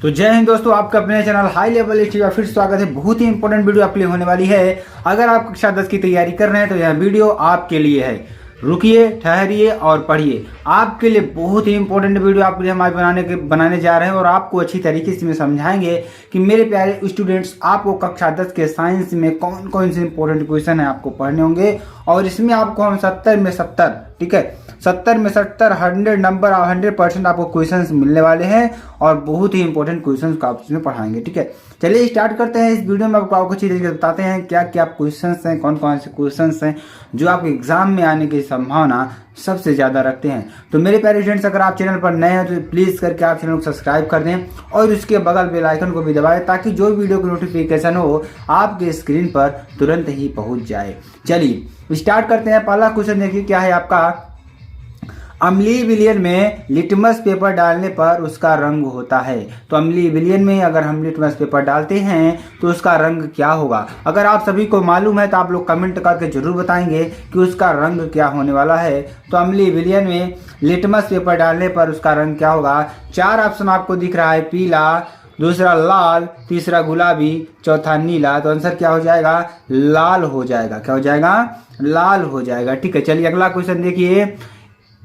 तो जय हिंद दोस्तों, आपका अपने चैनल हाई लेवल हिस्ट्री फिर स्वागत है। बहुत ही इंपॉर्टेंट वीडियो आपके लिए होने वाली है। अगर आप कक्षा 10 की तैयारी कर रहे हैं तो यह वीडियो आपके लिए है। रुकिए, ठहरिए और पढ़िए। आपके लिए बहुत ही इंपॉर्टेंट वीडियो आपके लिए हम आज बनाने जा रहे हैं और आपको अच्छी तरीके से समझाएंगे कि मेरे प्यारे स्टूडेंट्स, आपको कक्षा 10 के साइंस में कौन कौन से इंपॉर्टेंट क्वेश्चन है आपको पढ़ने होंगे। और इसमें आपको हम 70 में 70, ठीक है, 70 में 70 100 नंबर और 100% आपको क्वेश्चंस मिलने वाले हैं और बहुत ही इंपॉर्टेंट क्वेश्चंस को आप इसमें पढ़ाएंगे। ठीक है, चलिए स्टार्ट करते हैं। इस वीडियो में आपको अच्छी तरीके से बताते हैं क्या क्या क्वेश्चंस हैं, कौन कौन से क्वेश्चंस हैं जो आपके एग्जाम में आने की संभावना सबसे ज़्यादा रखते हैं। तो मेरे प्यारे स्टूडेंट्स, अगर आप चैनल पर नए हैं तो प्लीज़ करके आप चैनल को सब्सक्राइब कर दें और उसके बगल बेल आइकन को भी दबाएं ताकि जो वीडियो की नोटिफिकेशन हो आपके स्क्रीन पर तुरंत ही पहुंच जाए। चलिए स्टार्ट करते हैं। पहला क्वेश्चन देखिए क्या है आपका। अम्लीय विलयन में लिटमस पेपर डालने पर उसका रंग होता है। तो अम्लीय विलयन में अगर हम लिटमस पेपर डालते हैं तो उसका रंग क्या होगा। अगर आप सभी को मालूम है तो आप लोग कमेंट करके जरूर बताएंगे कि उसका रंग क्या होने वाला है। तो अम्लीय विलयन में लिटमस पेपर डालने पर उसका रंग क्या होगा। 4 ऑप्शन आपको दिख रहा है, पीला, दूसरा लाल, तीसरा गुलाबी, चौथा नीला। तो आंसर क्या हो जाएगा, लाल हो जाएगा। क्या हो जाएगा, लाल हो जाएगा। ठीक है, चलिए अगला क्वेश्चन देखिए।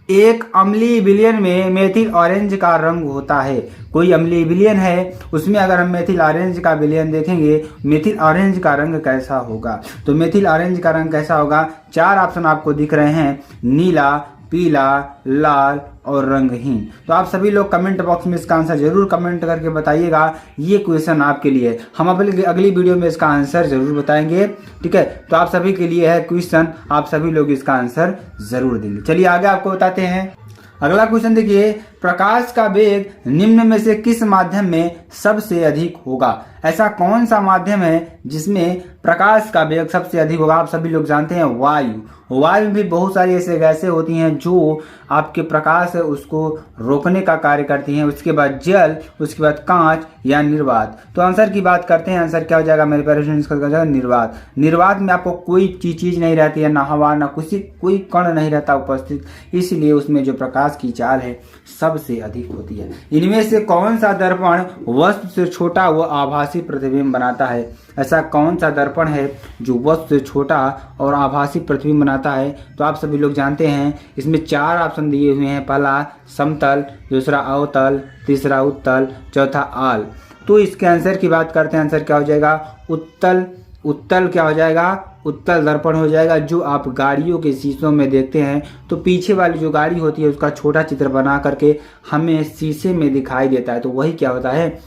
एक अम्लीय विलयन में मेथिल ऑरेंज का रंग होता है। कोई अम्लीय विलयन है, उसमें अगर हम मेथिल ऑरेंज का विलयन देखेंगे, मेथिल ऑरेंज का रंग कैसा होगा। तो मेथिल ऑरेंज का रंग कैसा होगा। 4 ऑप्शन आपको दिख रहे हैं, नीला, पीला, लाल और रंगहीन। तो आप सभी लोग कमेंट बॉक्स में इसका आंसर जरूर कमेंट करके बताइएगा। ये क्वेश्चन आपके लिए, हम अगली वीडियो में इसका आंसर जरूर बताएंगे। ठीक है, तो आप सभी के लिए है क्वेश्चन, आप सभी लोग इसका आंसर जरूर देंगे। चलिए आगे आपको बताते हैं। अगला क्वेश्चन देखिए। प्रकाश का वेग निम्न में से किस माध्यम में सबसे अधिक होगा। ऐसा कौन सा माध्यम है जिसमें प्रकाश का वेग सबसे अधिक होगा। आप सभी लोग जानते हैं वायु। वायु में भी बहुत सारी ऐसे गैसें होती हैं जो आपके प्रकाश है उसको रोकने का कार्य करती हैं। उसके बाद जल, उसके बाद कांच या निर्वात। तो आंसर की बात करते हैं। आंसर क्या हो जाएगा मेरे प्यारे स्टूडेंट्स का, निर्वात। निर्वात में आपको कोई चीज नहीं रहती है, ना हवा ना कोई कण नहीं रहता उपस्थित, इसलिए उसमें जो प्रकाश की चाल है सबसे अधिक होती है। इनमें से कौन सा दर्पण वस्तु से छोटा व आभासी प्रतिबिंब बनाता है। ऐसा कौन सा दर्पण है जो वस्तु से छोटा और आभासी प्रतिबिंब बनाता है। तो आप सभी लोग जानते हैं इसमें 4 ऑप्शन दिए हुए हैं। पहला समतल, दूसरा अवतल, तीसरा उत्तल, चौथा आल। तो इसके आंसर की बात करते हैं। आंसर क्या हो जाएगा, उत्तल। उत्तल क्या हो जाएगा, उत्तल दर्पण हो जाएगा। जो आप गाड़ियों के शीशों में देखते हैं तो पीछे वाली जो गाड़ी होती है उसका छोटा चित्र बना करके हमें शीशे में दिखाई देता है, तो वही क्या होता है,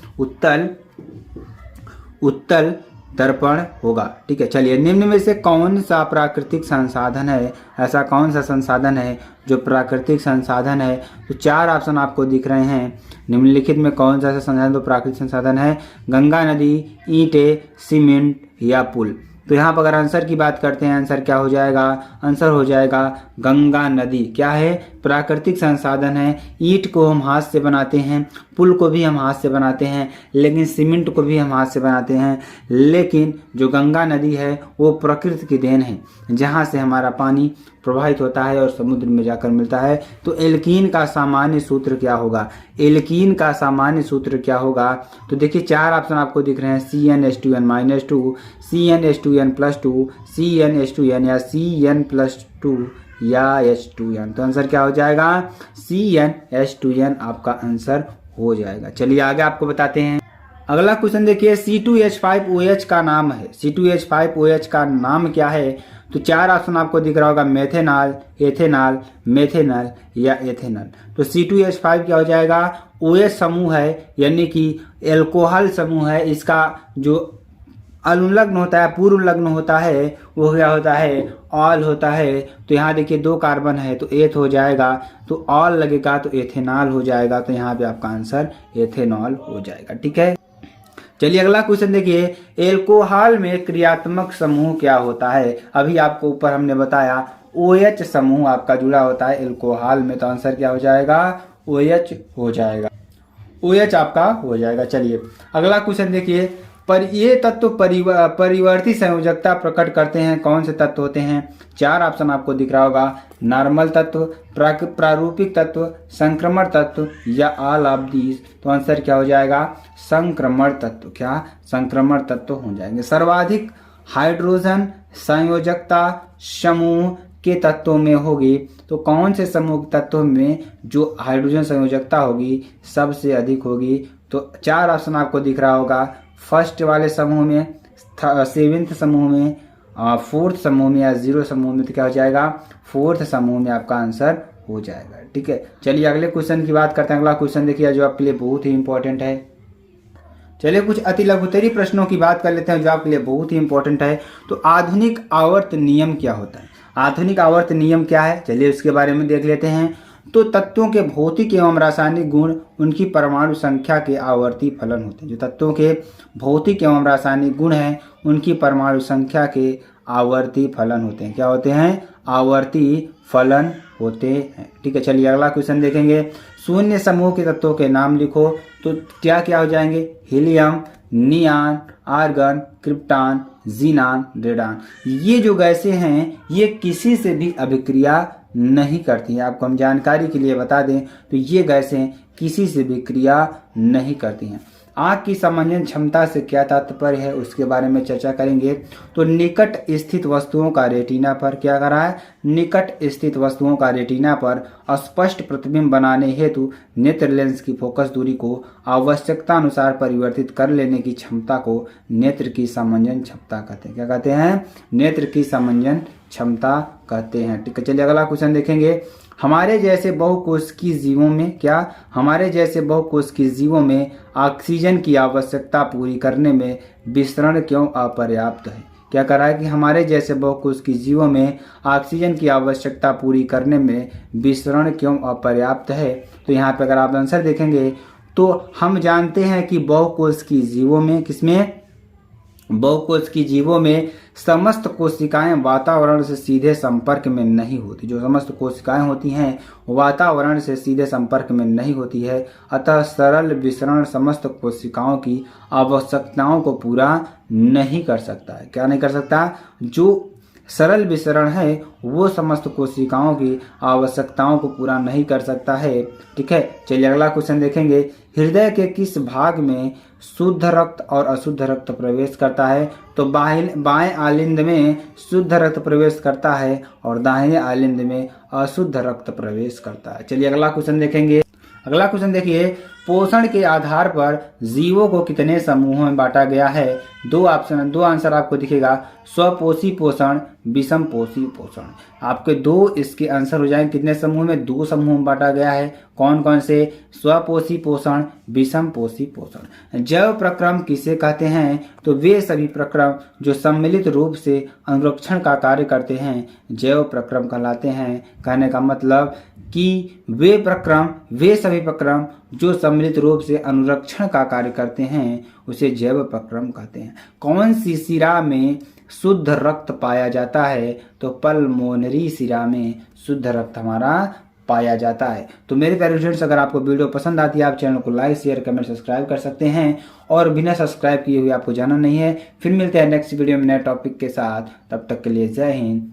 उत्तल दर्पण होगा। ठीक है, चलिए निम्न में से कौन सा प्राकृतिक संसाधन है। ऐसा कौन सा संसाधन है जो प्राकृतिक संसाधन है। तो 4 ऑप्शन आपको दिख रहे हैं। निम्नलिखित में कौन सा संसाधन तो प्राकृतिक संसाधन है। गंगा नदी, ईंटें, सीमेंट या पुल। तो यहाँ पर अगर आंसर की बात करते हैं, आंसर क्या हो जाएगा, आंसर हो जाएगा गंगा नदी। क्या है, प्राकृतिक संसाधन है। ईंट को हम हाथ से बनाते हैं, पुल को भी हम हाथ से बनाते हैं, लेकिन सीमेंट को भी हम हाथ से बनाते हैं। लेकिन जो गंगा नदी है वो प्रकृति की देन है, जहाँ से हमारा पानी प्रवाहित होता है और समुद्र में जाकर मिलता है। तो एल्कीन का सामान्य सूत्र क्या होगा। एल्कीन का सामान्य सूत्र क्या होगा। तो देखिए 4 ऑप्शन आपको दिख रहे हैं, CnH2n-2, CnH2n+2, CnH2n या Cn+2 या H2n। तो आंसर क्या हो जाएगा, CnH2n आपका आंसर हो जाएगा। चलिए आगे आपको बताते हैं। अगला क्वेश्चन देखिए। C2H5OH का नाम है। C2H5OH का नाम क्या है। तो 4 ऑप्शन आपको दिख रहा होगा, मेथेनॉल, एथेनॉल, मेथेनॉल या एथेनॉल। तो C2H5 क्या हो जाएगा, OH समूह है, यानी कि एल्कोहल समूह है। इसका जो अनुलग्न होता है, पूर्व लग्न होता है, वो क्या होता है, ऑल होता है। तो यहाँ देखिए 2 कार्बन है तो एथ हो जाएगा, तो ऑल लगेगा तो एथेनॉल हो जाएगा। तो यहाँ पे आपका आंसर एथेनॉल हो जाएगा। ठीक है, चलिए अगला क्वेश्चन देखिए। एल्कोहल में क्रियात्मक समूह क्या होता है। अभी आपको ऊपर हमने बताया OH समूह आपका जुड़ा होता है एल्कोहल में। तो आंसर क्या हो जाएगा, OH हो जाएगा। OH आपका हो जाएगा। चलिए अगला क्वेश्चन देखिए। पर ये तत्व परिवर्ती संयोजकता प्रकट करते हैं। कौन से तत्व होते हैं? 4 ऑप्शन आपको दिख रहा होगा, नॉर्मल तत्व, प्रारूपिक तत्व, संक्रमण तत्व या ऑल ऑफ दीज। तो आंसर क्या हो जाएगा? संक्रमण तत्व। क्या? संक्रमण तत्व हो जाएंगे। सर्वाधिक हाइड्रोजन संयोजकता समूह के तत्वों में होगी, तो कौन से समूह तत्वों में जो हाइड्रोजन संयोजकता होगी सबसे अधिक होगी? तो 4 ऑप्शन आपको दिख रहा होगा, फर्स्ट वाले समूह में, 7th समूह में, 4th समूह में या 0 समूह में। तो क्या हो जाएगा? 4th समूह में आपका आंसर हो जाएगा। ठीक है, चलिए अगले क्वेश्चन की बात करते हैं। अगला क्वेश्चन देखिए जो आपके लिए बहुत ही इंपॉर्टेंट है। चलिए कुछ अति लघुतरी प्रश्नों की बात कर लेते हैं जो आपके लिए बहुत ही इंपॉर्टेंट है। तो आधुनिक आवर्त नियम क्या होता है? आधुनिक आवर्त नियम क्या है, चलिए उसके बारे में देख लेते हैं। तो तत्वों के भौतिक एवं रासायनिक गुण उनकी परमाणु संख्या के आवर्ती फलन होते हैं। जो तत्वों के भौतिक एवं रासायनिक गुण हैं उनकी परमाणु संख्या के आवर्ती फलन होते हैं। क्या होते हैं? आवर्ती फलन होते हैं। ठीक है, चलिए अगला क्वेश्चन देखेंगे। शून्य समूह के तत्वों के नाम लिखो। तो क्या क्या हो जाएंगे? Helium, नियान, argon, krypton, xenon, radon. ये जो गैसें हैं ये किसी से भी अभिक्रिया नहीं करती हैं। आपको हम जानकारी के लिए बता दें तो ये गैसें किसी से भी क्रिया नहीं करती हैं। आँख की समंजन क्षमता से क्या तात्पर्य है उसके बारे में चर्चा करेंगे। तो निकट स्थित वस्तुओं का रेटिना पर क्या कर रहा है? निकट स्थित वस्तुओं का रेटिना पर स्पष्ट प्रतिबिंब बनाने हेतु नेत्र लेंस की फोकस दूरी को आवश्यकता अनुसार परिवर्तित कर लेने की क्षमता को नेत्र की समंजन क्षमता कहते हैं। क्या कहते हैं? नेत्र की समंजन क्षमता कहते हैं। ठीक है, चलिए अगला क्वेश्चन देखेंगे। हमारे जैसे बहुकोशिकीय जीवों में क्या? हमारे जैसे बहुकोशिकीय जीवों में ऑक्सीजन की आवश्यकता पूरी करने में विसरण क्यों अपर्याप्त है? क्या कर रहा है कि हमारे जैसे बहुकोशिकीय जीवों में ऑक्सीजन की आवश्यकता पूरी करने में विसरण क्यों अपर्याप्त है? तो यहाँ पे अगर आप आंसर देखेंगे तो हम जानते हैं कि बहुकोशिकीय जीवों में, किसमें? बहुकोशिकीय जीवों में समस्त कोशिकाएं वातावरण से सीधे संपर्क में नहीं होती। जो समस्त कोशिकाएं होती हैं वातावरण से सीधे संपर्क में नहीं होती है, अतः सरल विसरण समस्त कोशिकाओं की आवश्यकताओं को पूरा नहीं कर सकता है। क्या नहीं कर सकता? जो सरल विसरण है वो समस्त कोशिकाओं की आवश्यकताओं को पूरा नहीं कर सकता है। ठीक है, चलिए अगला क्वेश्चन देखेंगे। हृदय के किस भाग में शुद्ध रक्त और अशुद्ध रक्त प्रवेश करता है? तो बाएं आलिंद में शुद्ध रक्त प्रवेश करता है और दाहिने आलिंद में अशुद्ध रक्त प्रवेश करता है। चलिए अगला क्वेश्चन देखेंगे। अगला क्वेश्चन देखिए, पोषण के आधार पर जीवों को कितने समूहों में बांटा गया है? 2 आंसर आपको दिखेगा, स्वपोषी पोषण, विषम पोषी पोषण। आपके 2 इसके आंसर हो जाएंगे। कितने समूह में? 2 समूह में बांटा गया है। कौन कौन से? स्वपोषी पोषण, विषम पोषी पोषण। जैव प्रक्रम किसे कहते हैं? तो वे सभी प्रक्रम जो सम्मिलित रूप से अनुरक्षण का कार्य करते हैं जैव प्रक्रम कहलाते हैं। कहने का मतलब कि वे सभी प्रक्रम जो सम्मिलित रूप से अनुरक्षण का कार्य करते हैं उसे जैव प्रक्रम कहते हैं। कौन सी शिरा में शुद्ध रक्त पाया जाता है? तो पल्मोनरी शिरा में शुद्ध रक्त हमारा पाया जाता है। तो मेरे प्यारे स्टूडेंट्स, अगर आपको वीडियो पसंद आती है आप चैनल को लाइक, शेयर, कमेंट, सब्सक्राइब कर सकते हैं और बिना सब्सक्राइब किए हुए आपको जाना नहीं है। फिर मिलते हैं नेक्स्ट वीडियो में नए टॉपिक के साथ। तब तक के लिए जय हिंद,